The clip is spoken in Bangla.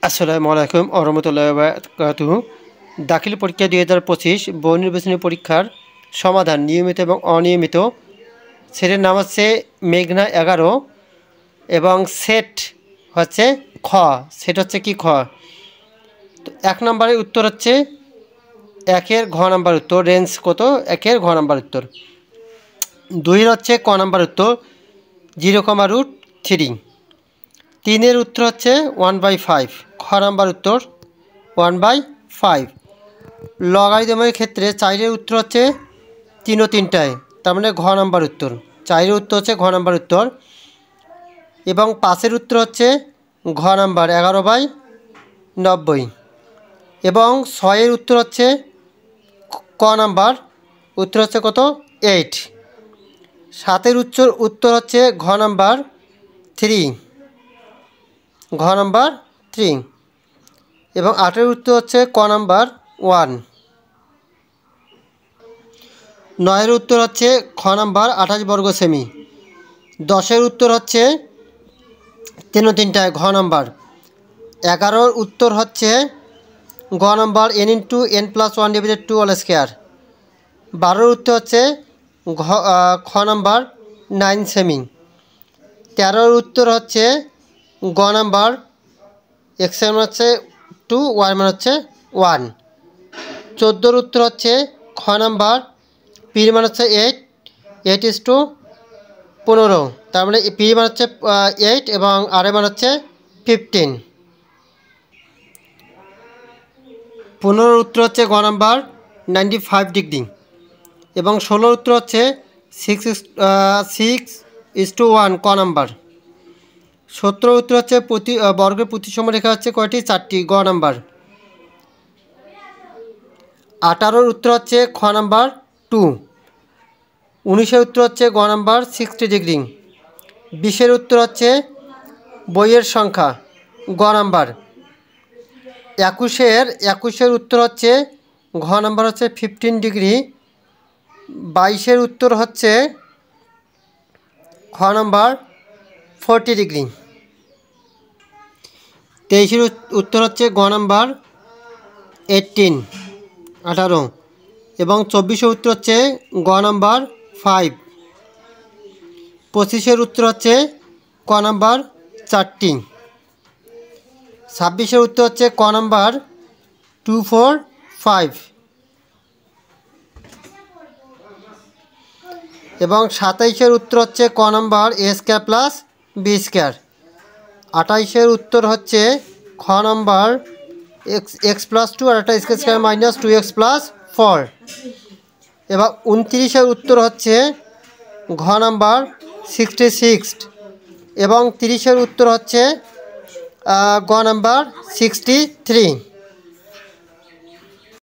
আসসালামু আলাইকুম ওয়া রাহমাতুল্লাহি ওয়া বারাকাতুহু। দাখিল পরীক্ষা 2025 বহু নির্বাচনী পরীক্ষার সমাধান নিয়মিত এবং অনিয়মিত। সেটের নাম হচ্ছে মেঘনা 11 এবং সেট হচ্ছে খ। সেট হচ্ছে কি খ। তো 1 নম্বরের উত্তর হচ্ছে 1-এর ঘ নাম্বার উত্তর। রেঞ্জ কত? 1-এর ঘ নাম্বার উত্তর। 2-এর হচ্ছে ক নাম্বার উত্তর 0,√3। 3-এর উত্তর হচ্ছে 1/5। খ নাম্বার উত্তর 1/5। লগারিদমের ক্ষেত্রে 4-এর উত্তর হচ্ছে 3 ও 3টায়, তার মানে ঘ নাম্বার উত্তর। 4-এর উত্তর হচ্ছে ঘ নাম্বার উত্তর। এবং 5-এর উত্তর হচ্ছে ঘ নাম্বার 11/90। এবং 6-এর উত্তর হচ্ছে ক নাম্বার উত্তর হচ্ছে কত? 8। 7-এর উত্তর হচ্ছে ঘ নাম্বার 3। ঘ নাম্বার 3। এবং 8-এর উত্তর হচ্ছে ক নাম্বার 1। 9-এর উত্তর হচ্ছে খ নাম্বার 28 বর্গ সেমি। 10-এর উত্তর হচ্ছে 3 ও 3টায় ঘ নাম্বার। 11-এর উত্তর হচ্ছে গ নাম্বার n×n+1/2 হোল স্কয়ার। 12-এর উত্তর হচ্ছে খ নাম্বার 9 সেমি। 13-এর উত্তর হচ্ছে গ নাম্বার x এর মান হচ্ছে 2, y মান হচ্ছে 1। 14-এর উত্তর হচ্ছে খ নাম্বার p এর মান হচ্ছে 8:15। তার মানে p এর মান হচ্ছে 8 এবং r এর মান হচ্ছে 15। 15-এর উত্তর হচ্ছে গ নাম্বার 95 ডিগ্রি। এবং 16-এর উত্তর হচ্ছে 6:1 ক নাম্বার। 17-এর উত্তর হচ্ছে বর্গের প্রতিসম রেখা হচ্ছে কয়টি? 4টি, গ নাম্বার। 18-এর উত্তর হচ্ছে খ নাম্বার 2। 19-এর উত্তর হচ্ছে গ নাম্বার 60 ডিগ্রি। 20-এর উত্তর হচ্ছে বইয়ের সংখ্যা, গ নাম্বার। 21-এর উত্তর হচ্ছে ঘ নাম্বার হচ্ছে 15 ডিগ্রি। 22-এর উত্তর হচ্ছে খ নাম্বার 40 ডিগ্রি। 23-এর উত্তর হচ্ছে গ নাম্বার 18। এবং 24-এর উত্তর হচ্ছে গ নাম্বার 5। 25-এর উত্তর হচ্ছে ক নাম্বার 4টি। 26-এর উত্তর হচ্ছে ক নাম্বার 2, 4, 5। এবং 27-এর উত্তর হচ্ছে ক নাম্বার a² + b²। 28-এর উত্তর হচ্ছে খ নাম্বার x+2 আর একটা x² - 2x + 4। এবং 29-এর উত্তর হচ্ছে ঘ নাম্বার 66। এবং 30-এর উত্তর হচ্ছে গ নাম্বার 63।